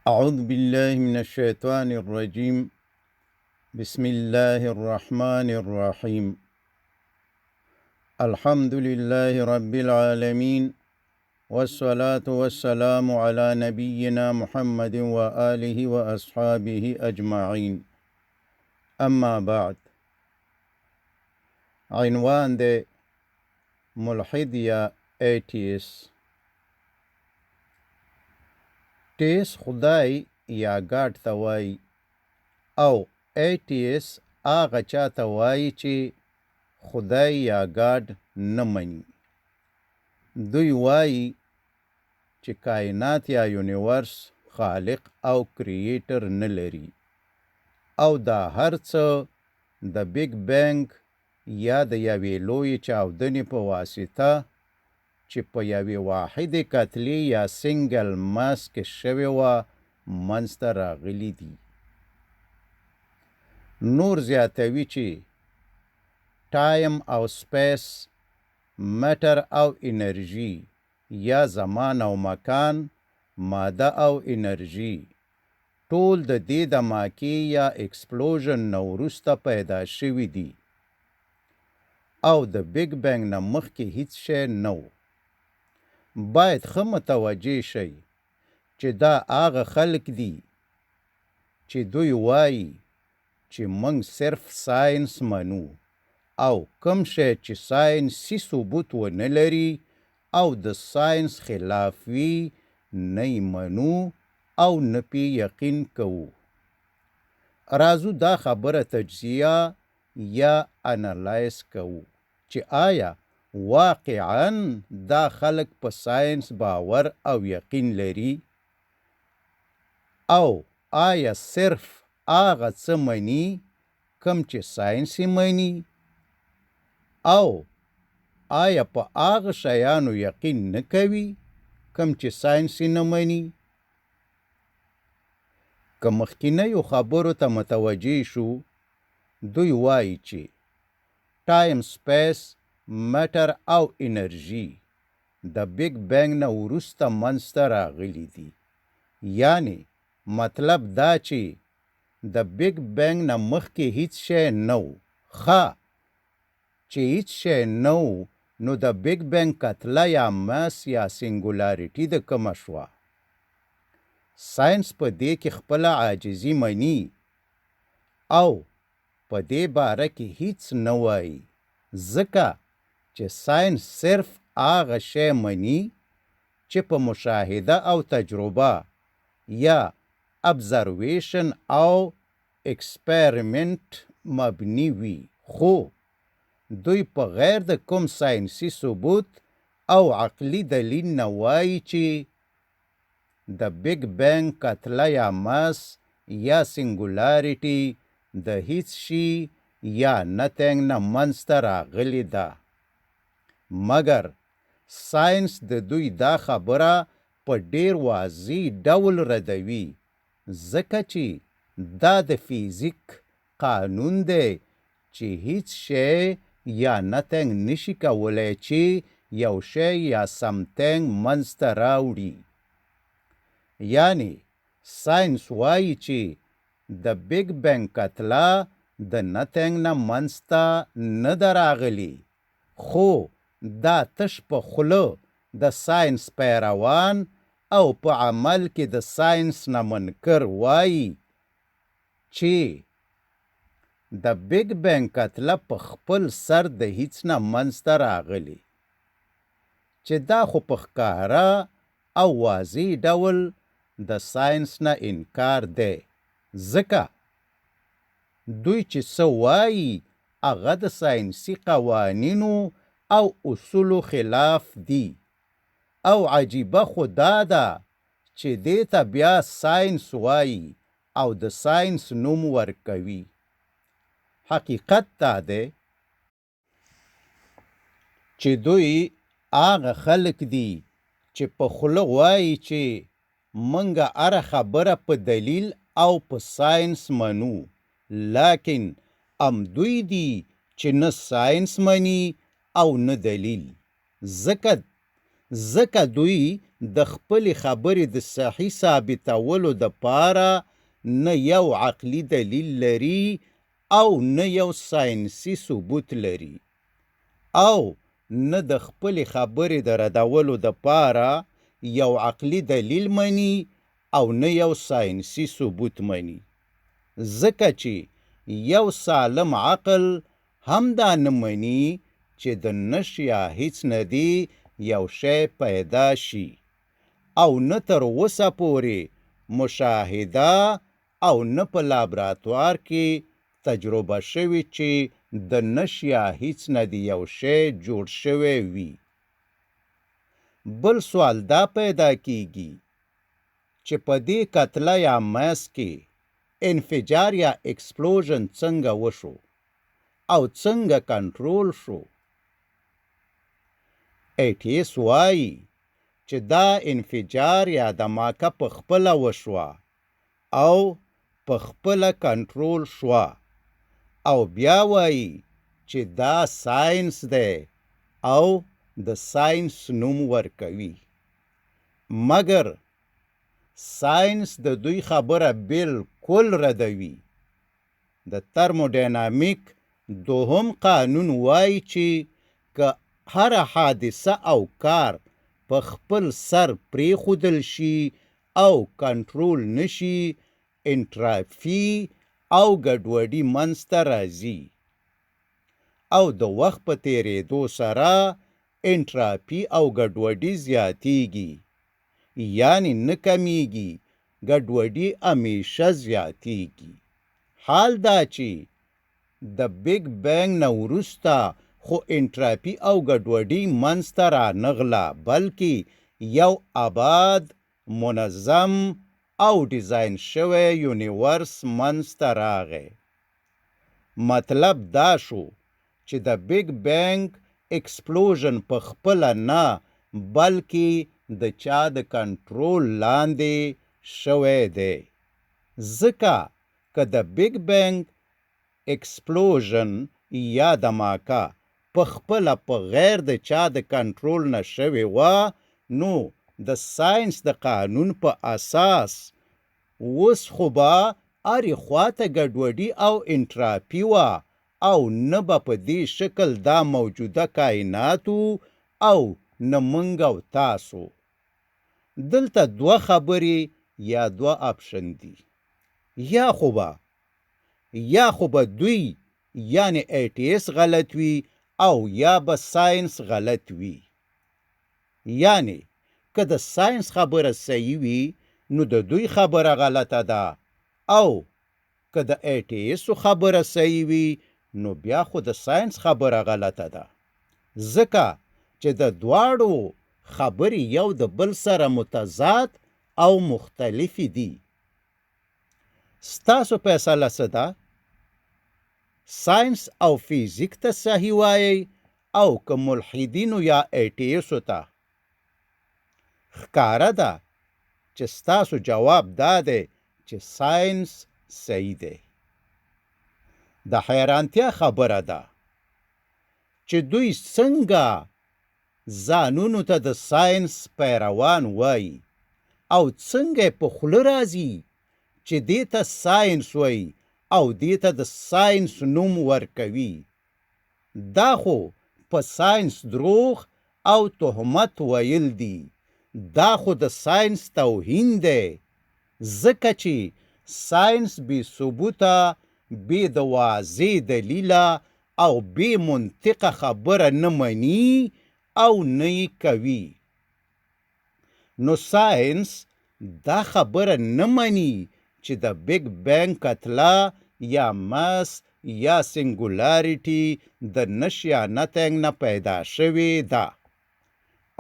أعوذ بالله من الشيطان الرجيم بسم الله الرحمن الرحيم الحمد لله رب العالمين والصلاة والسلام على نبينا محمد وآله وأصحابه أجمعين أما بعد. عنوان د ملحد یا ایتیس. تیس خدای یا ګاډ ته وایي او ایتیس هغه چا ته وایي چې خدای یا ګاډ نه مني. دوی وایي چې کائنات یا یونیورس خالق او کریټر نه لري او دا هر څه د بیگ بینګ یا د یوې لویې چاودنې په واسطه چې په یوې واحدې کتلې یا سنګل ماس کې شوې وه منځته راغلي دي. نور زیاتوي چې ټایم او سپیس، مټر او انرژي یا زمان او مکان، ماده او انرژي ټول د دې دماکې یا اکسپلوژن نه وروسته پیدا شوي دي او د بیگ بینګ نه مخکې هیڅ شی نه و. باید ښه متوجه شئ چې دا هغه خلک دي چې دوی وایي چې موږ صرف ساینس منو او کوم شی چې ساینسي ثبوت ونه لري او د ساینس خلاف وي نه یې منو او نه پې یقین کوو. راځو دا خبره تجزیه یا انالایز کوو چې آیا واقعاً دا خلک په ساینس باور او یقین لري او آیا صرف هغه څه مني کوم چې ساینس یې مني او آیا په هغه شیانو یقین نه کوي کوم چې ساینس یې نه مني. که مخکینیو خبرو ته متوجه شو، دوی وایي چې ټایم، سپیس، مټر او انرژي د بیگ بینګ نه وروسته منځته راغلي دي. یعنی مطلب دا چې د بیگ بینګ نه مخکې هیڅ شی نه و. ښه چې هیڅ شی نه و نو د بیگ بینګ کتله یا ماس یا سینګولاریټي د کومه شوه. ساینس په دې کې خپله عاجزي مني او په دې باره کې هیڅ نه وایي، ځکه چې ساینس صرف هغه شی مني چې په مشاهده او تجربه یا ابزرویشن او اکسپریمنت مبني وي. خو دوی په غیر د کوم ساینسي ثبوت او عقلي دلیل نه وایي چې د بیگ بینګ کتله یا ماس یا سینګولاریټي د هیڅ شي یا نتنګ نه منځته راغلې ده. مګر ساینس د دوی دا خبره په ډیر واضح ډول ردوي، ځکه چې دا د فیزیک قانون دی چې هیڅ شی یا نتنګ نشي کولی چې یو شی یا سمتنګ منځته راوړي. یعنی ساینس وایي چې د بیگ بینګ کتله د نتنګ نه منځته نه ده راغلې، خو دا تش په خوله د ساینس پیروان او په عمل کې د ساینس نه منکر وایي چې د بیگ بینګ کتله په خپل سر د هیڅ نه منځته راغلې، چې دا خو په ښکاره او واضح ډول د ساینس نه انکار دی، ځکه دوی چې څه وایي هغه د ساینسي قوانینو او اصولو خلاف دي. او عجیبه خو دا ده چې دې ته بیا ساینس وایي او د ساینس نوم ورکوي. حقیقت دا دی چې دوی هغه خلک دي چې په خوله وایي چې منګه هره خبره په دلیل او په ساینس منو، لیکن دوی دي چې نه ساینس مني او نه دلیل، ځکه ځکه دوی د خپلې خبرې د صحیح ثابتولو دپاره نه یو عقلي دلیل لري او نه یو ساینسي ثبوت لري او نه د خپلې خبرې د ردولو دپاره یو عقلي دلیل مني او نه یو ساینسي ثبوت مني ځکه چې یو سالم عقل هم دا نه مني چې د نش یا هیڅ نه دی یو شی پیدا شي او نه تر اوسه پورې مشاهده او نه په لابراتوار کې تجربه شوي چې د نش یا هیڅ نه دی یو شی جوړ شوی وي بل سوال دا پیدا کیږي چې په دې کتله یا میس کې انفجار یا ایکسپلوژن څنګه وشو او څنګه کنټرول شو ایټیس وایي چې دا انفجار یا دماکه په خپله وشوه او په خپله کنټرول شوه او بیا وایي چې دا ساینس دی او د ساینس نوم ورکوي مګر ساینس د دوی خبره بالکل ردوي د ترموډینامیک دوهم قانون وایي چې که هره حادثه او کار په خپل سر پرېښودل شي او کنټرول نشي انټرافي او ګډوډي منځته راځي او د وخت په تېرېدو سره انټرافي او ګډوډي زیاتیږي یعنی نه کمیږي ګډوډي همیشه زیاتیږي حال دا چې د بیگ بینګ نه وروسته خو انټرافي او ګډوډي منځته رانغله بلکې یو اباد منظم او ډیزاین شوی یونیورس منځته راغی مطلب دا شو چې د بیگ بینګ ایکسپلوژن په خپله نه بلکې د چا د کنټرول لاندې شوی دی ځکه که د بیگ بینګ ایکسپلوژن یا دماکه په خپله په غیر د چا د کنټرول نه شوې وه نو د ساینس د قانون په اساس اوس خو به هرې خواته ګډوډي او انټرافي وه او نه به په دې شکل دا موجوده کائناتو او نه موږ او تاسو دلته دوه خبرې یا دوه اپشن دي یا خو به دوی یعنی ایټیس غلط وي او یا به ساینس غلط وي یعنی که د ساینس خبره صحیح وي نو د دوی خبره غلطه ده او که د ایټیسو خبره صحیح وي نو بیا خو د ساینس خبره غلطه ده ځکه چې د دواړو خبرې یو د بل سره متضاد او مختلفې دي ستاسو فیصله څه ده ساینس او فیزیک ته صحیح وایي او که ملحدینو یا ایټیسو ته ښکاره ده چې ستاسو جواب دا دی چې ساینس صحیح دی د حیرانتیا خبره ده چې دوی څنګه ځانونو ته د ساینس پیروان وایي او څنګه په خوله راځي چې دې ته ساینس وایي او دې ته د ساینس نوم ورکوي دا خو په ساینس دروغ او تهمت ویل دي دا خو د ساینس توهین دی ځکه چې ساینس بې ثبوته بې د واضح دلیله او بې منطقه خبره نه مني او نه یې کوي نو ساینس دا خبره نه مني چې د بیگ بینګ کتله یا مس یا سینګولاریټي د نش یا نتنګ نه پیدا شوې ده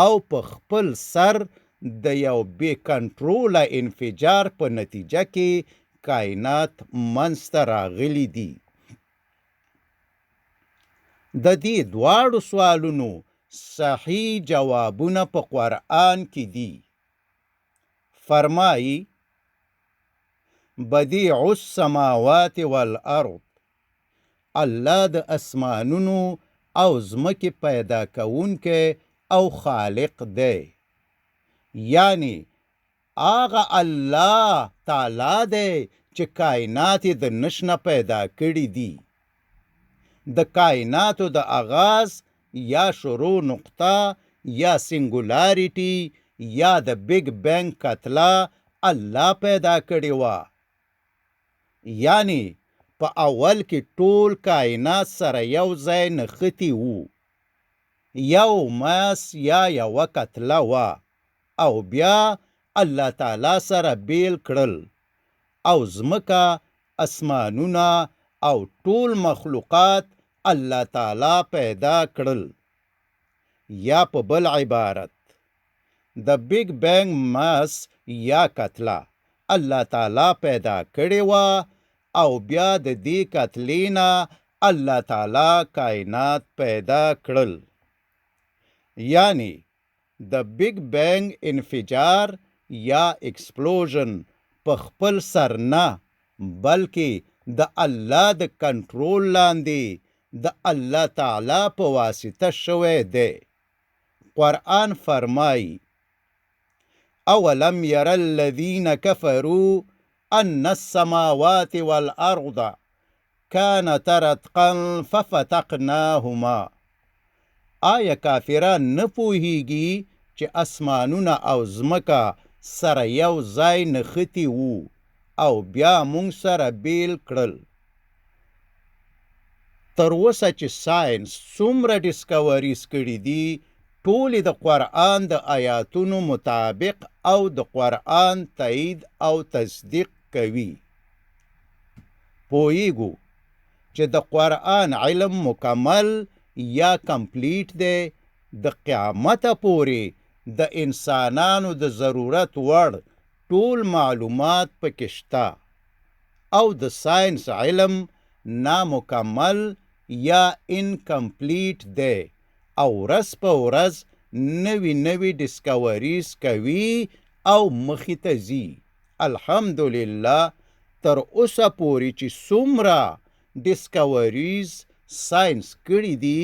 او په خپل سر د یو بې کنټروله انفجار په نتیجه کې کائنات منځته راغلي دي د دې دواړو سوالونو صحیح جوابونه په قرآن کې دي فرمایي بدیع السماوات والارض الله د اسمانونو او ځمکې پیدا کوونکی او خالق دی. یعنی آغا الله تعالی دی چې کائنات د نشنه پیدا کړي دي. د کائناتو د آغاز یا شروع نقطه یا سنگولاریټي یا د بیگ بینگ کتله الله پیدا کړې وه. یعنی په اول کې ټول کائنات سره یو ځای نښتي وو. یو ماس یا یوه کتله وه او بیا الله تعالی سره بیل کړل او ځمکه، اسمانونه او ټول مخلوقات الله تعالی پیدا کړل. یا په بل عبارت د بیگ بینگ ماس یا کتله الله تعالی پیدا کړې وه او بیا د دې کتلې نه الله تعالی کائنات پیدا کړل. یعنی د بیگ بینگ انفجار یا ایکسپلوژن په خپل سر نه بلکې د الله د کنټرول لاندې د الله تعالی په واسطه شوی دی. قرآن فرمایي اولم یر الذین کفروا ان السماوات والارض كانتا رتقا ففتقناهما. آیا کافران نه پوهیږي چې اسمانونه او ځمکه سره یو ځای نښتي وو او بیا موږ سره بیل کړل. تر اوسه چې ساینس څومره ډسکوریز کړي دي ټولې د قرآن د آیاتونو مطابق او د قرآن تایید او تصدیق کوي. پوهیږو چې د قرآن علم مکمل یا کمپلیټ دی. د قیامته پورې د انسانانو د ضرورت وړ ټول معلومات پکې شته او د ساینس علم نامکمل یا انکمپلیټ دی او ورځ په ورځ نوي نوي ډسکوریز کوي او مخې ته ځي. الحمدلله تر اوسه پورې چې څومره ډسکوریز ساینس کړي دي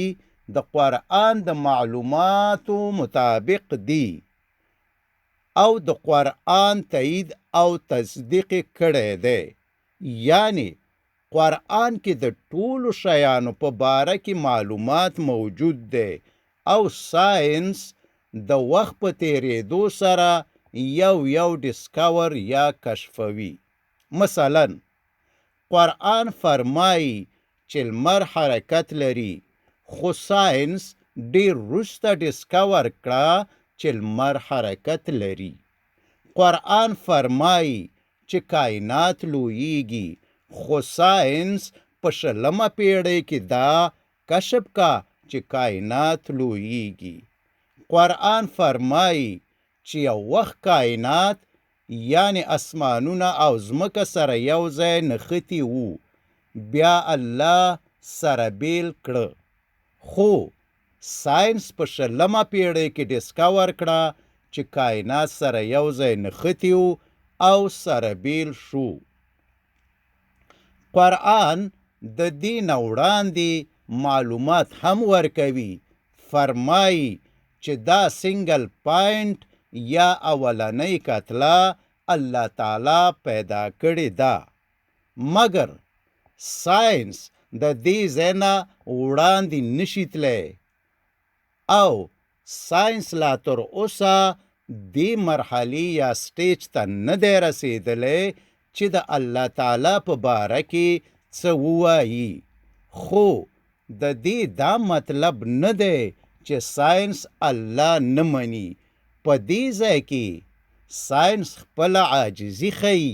د قرآن د معلوماتو مطابق دي او د قرآن تایید او تصدیق کړی دی. یعنی قرآن کې د ټولو شیانو په باره کې معلومات موجود دی او ساینس د وخت په تیریدو سره یو ډسکور یا کشفوي. مثلا قرآن فرمایي چې لمر حرکت لري خو ساینس ډیر وروسته ډسکور کړه چې لمر حرکت لري. قرآن فرمایي چې کائنات لویږي خو ساینس په 20مه پیړۍ کې دا کشف کا چې کائنات لویږي. قرآن فرمایي چې یو وخت کائنات یعنی اسمانونه او ځمکه سره یو ځای نښتي وو بیا الله سره بیل کړه. خو ساینس په 20مه پیړۍ کې ډسکور کړه چې کائنات سره یو ځای نښتي وو او سره بیل شو. قرآن د دې نه وړاندې معلومات هم ورکوي. فرمایي چې دا سنگل پاینټ یا اولنۍ کتله الله تعالی پیدا کړې ده مګر ساینس د دې ځای نه وړاندې نشي تللی او ساینس لا تر اوسه دې مرحلې یا سټیج ته نه دی رسېدلی چې د الله تعالی په باره کې څه ووایي. خو د دې دا مطلب نه دی چې ساینس الله نه مني. په دې ځای کې ساینس خپله عاجزي ښیي.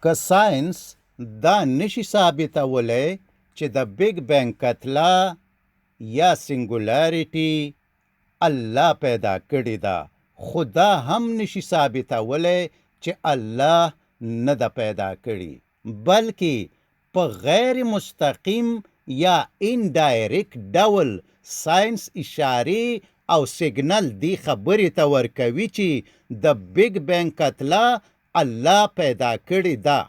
که ساینس دا نشي ثابتولی چې د بیگ بینگ کتله یا سنگولاریټي الله پیدا کړې ده خو دا هم نشي ثابتولی چې الله نه ده پیدا کړې بلکې په غیر مستقیم یا انډایرکټ ډول ساینس اشارې او سیګنل دی خبرې ته ورکوي چې د بیگ بینگ کتله الله پیدا کړې ده.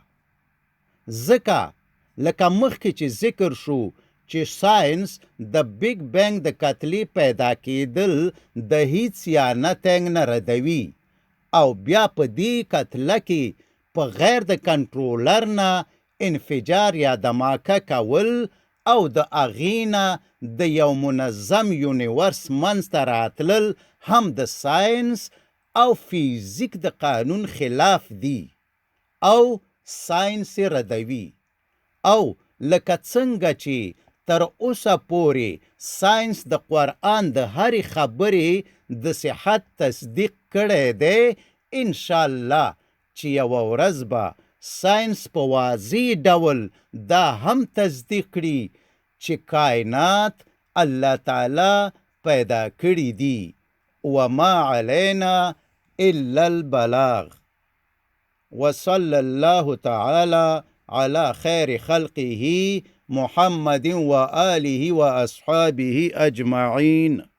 ځکه لکه مخکې چې ذکر شو چې چې ساينس د بیگ بینګ د کتلې پیدا کېدل د هیڅ یا نتنګ نه ردوي او بیا په دې کتله کې په غیر د کنټرولر نه انفجار یا دماکه کول او د اغینا د یو منظم یونیورس منځته راتلل هم د ساينس او فیزیک د قانون خلاف دي او ساينس ردوي او لکه څنګه چې تر اوسه پورې ساينس د قرآن د هرې خبرې د صحت تصدیق کړی دی ان شاء الله چې یوه ورځ به ساينس په واضح ډول دا هم تصدیق کړي چې کائنات الله تعالی پیدا کړي دي وما علینا الا البلاغ وصلى الله تعالى على خير خلقه محمد وآله وأصحابه أجمعين.